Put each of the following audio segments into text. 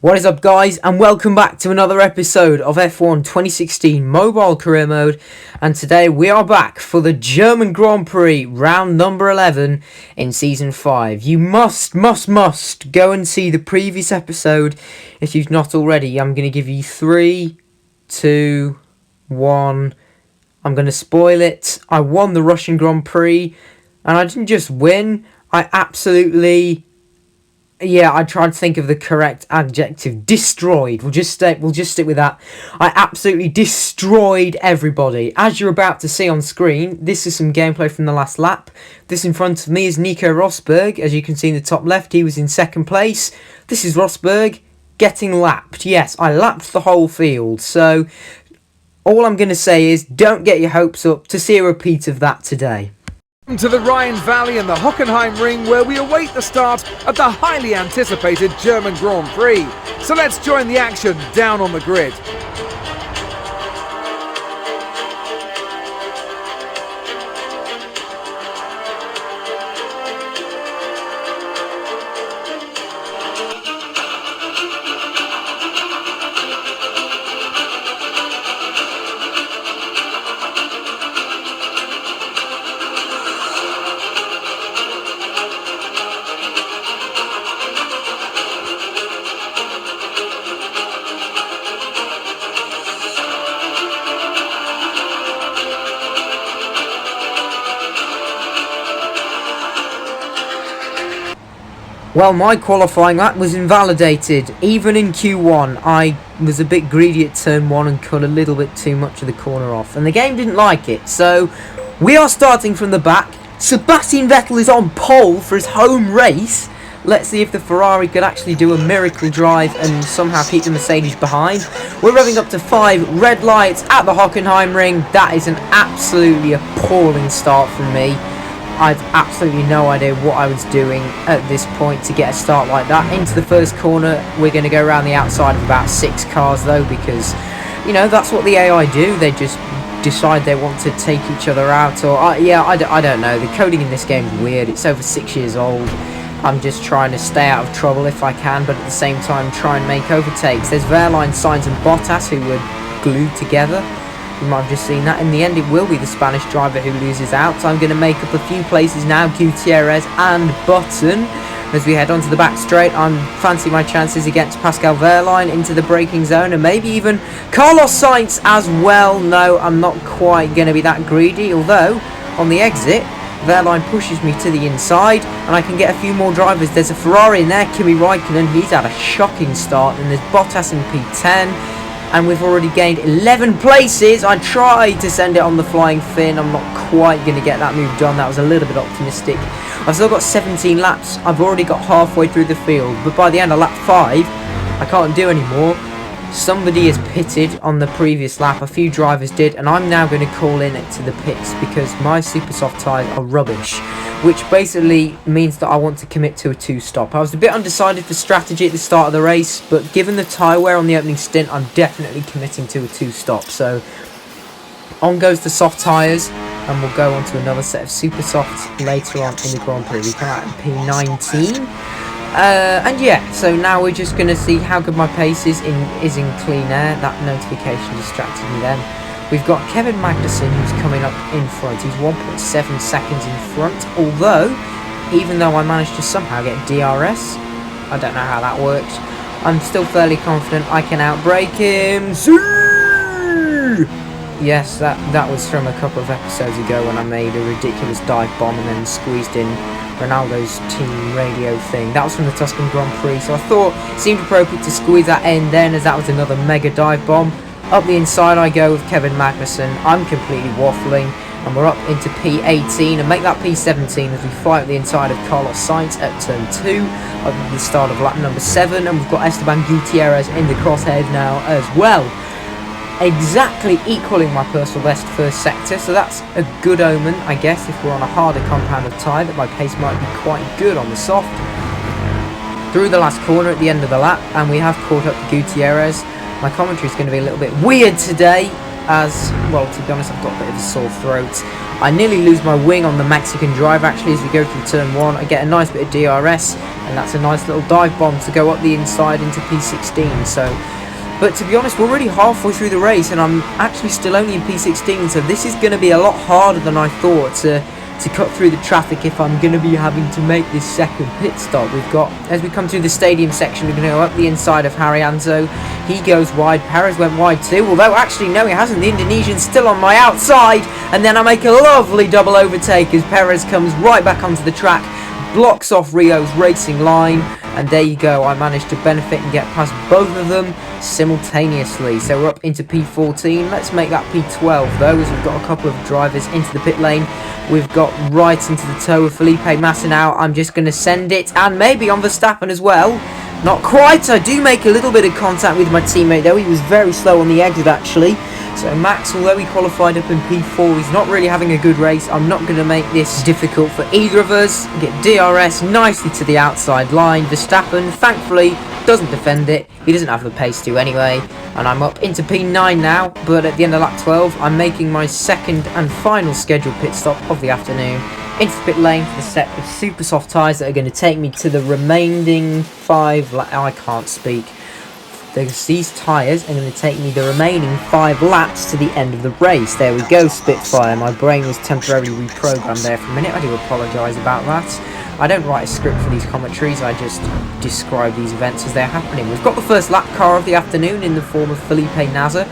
What is up, guys, and welcome back to another episode of F1 2016 Mobile Career Mode. And today we are back for the German Grand Prix round number 11 in Season 5. You must go and see the previous episode if you've not already. I'm going to give you 3, 2, 1. I'm going to spoil it. I won the Russian Grand Prix, and I didn't just win, I absolutely... I tried to think of the correct adjective. Destroyed. We'll just stick with that. I absolutely destroyed everybody. As you're about to see on screen, this is some gameplay from the last lap. This in front of me is Nico Rosberg. As you can see in the top left, he was in second place. This is Rosberg getting lapped. Yes, I lapped the whole field. So, all I'm going to say is, don't get your hopes up to see a repeat of that today. To the Rhine Valley and the Hockenheim Ring, where we await the start of the highly anticipated German Grand Prix. So let's join the action down on the grid. Well, my qualifying lap was invalidated. Even in Q1, I was a bit greedy at turn 1 and cut a little bit too much of the corner off. And the game didn't like it. So, we are starting from the back. Sebastian Vettel is on pole for his home race. Let's see if the Ferrari could actually do a miracle drive and somehow keep the Mercedes behind. We're revving up to 5 red lights at the Hockenheim Ring. That is an absolutely appalling start from me. I've absolutely no idea what I was doing at this point to get a start like that. Into the first corner, we're going to go around the outside of about 6 cars though, because, you know, that's what the AI do. They just decide they want to take each other out, or, I don't know. The coding in this game is weird. It's over 6 years old. I'm just trying to stay out of trouble if I can, but at the same time try and make overtakes. There's Wehrlein, Sainz and Bottas who were glued together. You might have just seen that. In the end, it will be the Spanish driver who loses out. So I'm going to make up a few places now. Gutierrez and Button. As we head onto the back straight, I'm fancy my chances against Pascal Wehrlein into the braking zone. And maybe even Carlos Sainz as well. No, I'm not quite going to be that greedy. Although, on the exit, Wehrlein pushes me to the inside. And I can get a few more drivers. There's a Ferrari in there. Kimi Raikkonen. He's had a shocking start. And there's Bottas in P10. And we've already gained 11 places. I tried to send it on the flying fin. I'm not quite going to get that move done. That was a little bit optimistic. I've still got 17 laps. I've already got halfway through the field. But by the end of lap 5, I can't do any more. Somebody is pitted on the previous lap. A few drivers did. And I'm now going to call in to the pits because my super soft tyres are rubbish. Which basically means that I want to commit to a 2-stop. I was a bit undecided for strategy at the start of the race, but given the tyre wear on the opening stint, I'm definitely committing to a 2-stop. So, on goes the soft tyres, and we'll go on to another set of super softs later on in the Grand Prix. We come out in P19. So now we're just going to see how good my pace is in clean air. That notification distracted me then. We've got Kevin Magnussen who's coming up in front. He's 1.7 seconds in front. Although, even though I managed to somehow get DRS, I don't know how that works. I'm still fairly confident I can outbrake him. Yes, that was from a couple of episodes ago when I made a ridiculous dive bomb and then squeezed in Ronaldo's team radio thing. That was from the Tuscan Grand Prix, so I thought it seemed appropriate to squeeze that in then, as that was another mega dive bomb. Up the inside I go with Kevin Magnussen. I'm completely waffling, and we're up into P18 and make that P17 as we fly up the inside of Carlos Sainz at turn 2 at the start of lap number 7, and we've got Esteban Gutierrez in the crosshairs now as well. Exactly equaling my personal best first sector, so that's a good omen, I guess, if we're on a harder compound of tyre, that my pace might be quite good on the soft. Through the last corner at the end of the lap, and we have caught up to Gutierrez. My commentary is going to be a little bit weird today. as, well, to be honest, I've got a bit of a sore throat. I nearly lose my wing on the Mexican drive, actually, as we go through turn 1. I get a nice bit of DRS, and that's a nice little dive bomb to go up the inside into P16, so... But to be honest, we're already halfway through the race, and I'm actually still only in P16, so this is going to be a lot harder than I thought to cut through the traffic if I'm going to be having to make this second pit stop. We've got, as we come through the stadium section, we're going to go up the inside of Haryanto. He goes wide. Perez went wide too, although actually no, he hasn't. The Indonesian's still on my outside, and then I make a lovely double overtake as Perez comes right back onto the track, blocks off Rio's racing line, and there you go. I managed to benefit and get past both of them simultaneously. So we're up into P14. Let's make that P12 though, as we've got a couple of drivers into the pit lane. We've got right into the toe of Felipe Massa now. I'm just going to send it, and maybe on Verstappen as well. Not quite. I do make a little bit of contact with my teammate though. He was very slow on the exit actually. So Max, although he qualified up in P4, he's not really having a good race. I'm not going to make this difficult for either of us. Get DRS nicely to the outside line. Verstappen, thankfully, doesn't defend it. He doesn't have the pace to anyway. And I'm up into P9 now, but at the end of lap 12, I'm making my second and final scheduled pit stop of the afternoon. Into the pit lane for the set of super soft tyres that are going to take me to the remaining 5 laps. I can't speak. These tyres are going to take me the remaining 5 laps to the end of the race. There we go, Spitfire. My brain was temporarily reprogrammed there for a minute. I do apologise about that. I don't write a script for these commentaries. I just describe these events as they're happening. We've got the first lap car of the afternoon in the form of Felipe Nasr.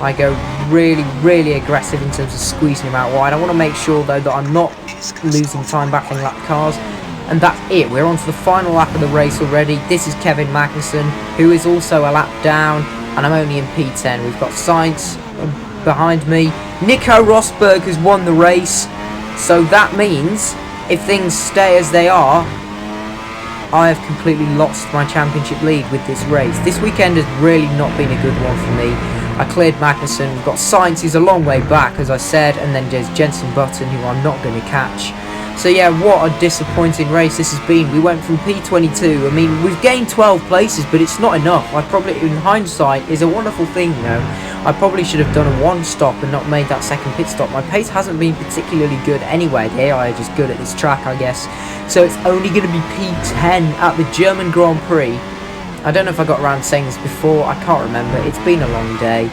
I go really aggressive in terms of squeezing him out wide. I want to make sure, though, that I'm not losing time battling lap cars. And that's it. We're on to the final lap of the race already. This is Kevin Magnussen, who is also a lap down, and I'm only in P10. We've got Sainz behind me. Nico Rosberg has won the race, so that means if things stay as they are, I have completely lost my championship lead with this race. This weekend has really not been a good one for me. I cleared Magnussen. We've got Sainz, who's a long way back, as I said, and then there's Jenson Button, who I'm not going to catch. So yeah, what a disappointing race this has been. We went from P22. I mean, we've gained 12 places, but it's not enough. I probably, in hindsight, is a wonderful thing, you know. I probably should have done a 1 stop and not made that second pit stop. My pace hasn't been particularly good anyway. The AI are just good at this track, I guess. So it's only going to be P10 at the German Grand Prix. I don't know if I got around saying this before. I can't remember. It's been a long day.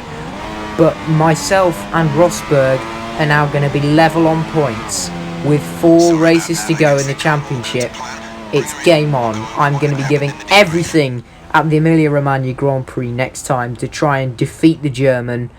But myself and Rosberg are now going to be level on points. With 4 races to go in the championship, it's game on. I'm going to be giving everything at the Emilia-Romagna Grand Prix next time to try and defeat the German.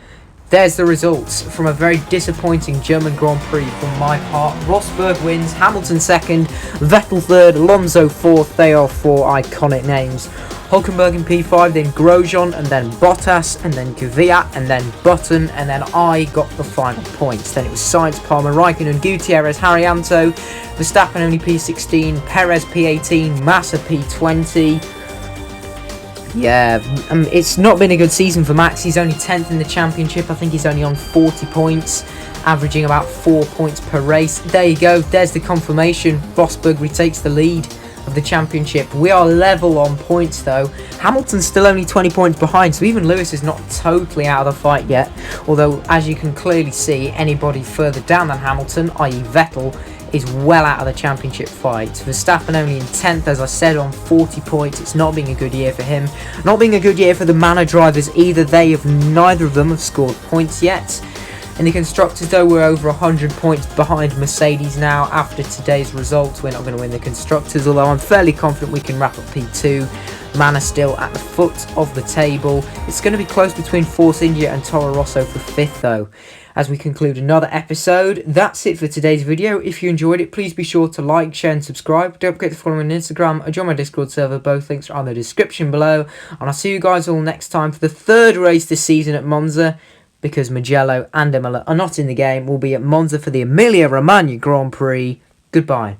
There's the results from a very disappointing German Grand Prix from my part. Rosberg wins, Hamilton second, Vettel third, Alonso fourth. They are 4 iconic names. Hulkenberg in P5, then Grosjean, and then Bottas, and then Kvyat, and then Button, and then I got the final points. Then it was Sainz, Palmer, Raikkonen, Gutierrez, Haryanto, Verstappen only P16, Perez P18, Massa P20. Yeah, it's not been a good season for Max. He's only 10th in the championship. I think he's only on 40 points, averaging about 4 points per race. There you go. There's the confirmation. Rosberg retakes the lead of the championship. We are level on points though. Hamilton's still only 20 points behind, so even Lewis is not totally out of the fight yet. Although, as you can clearly see, anybody further down than Hamilton, i.e. Vettel, is well out of the championship fight. Verstappen only in 10th, as I said, on 40 points. It's not being a good year for him. Not being a good year for the Manor drivers either. Neither of them have scored points yet. In the Constructors though, we're over 100 points behind Mercedes now after today's results. We're not going to win the Constructors, although I'm fairly confident we can wrap up P2. Manor still at the foot of the table. It's going to be close between Force India and Toro Rosso for 5th though. As we conclude another episode, that's it for today's video. If you enjoyed it, please be sure to like, share and subscribe. Don't forget to follow me on Instagram or join my Discord server. Both links are in the description below. And I'll see you guys all next time for the 3rd race this season at Monza, because Mugello and Imola are not in the game. We'll be at Monza for the Emilia-Romagna Grand Prix. Goodbye.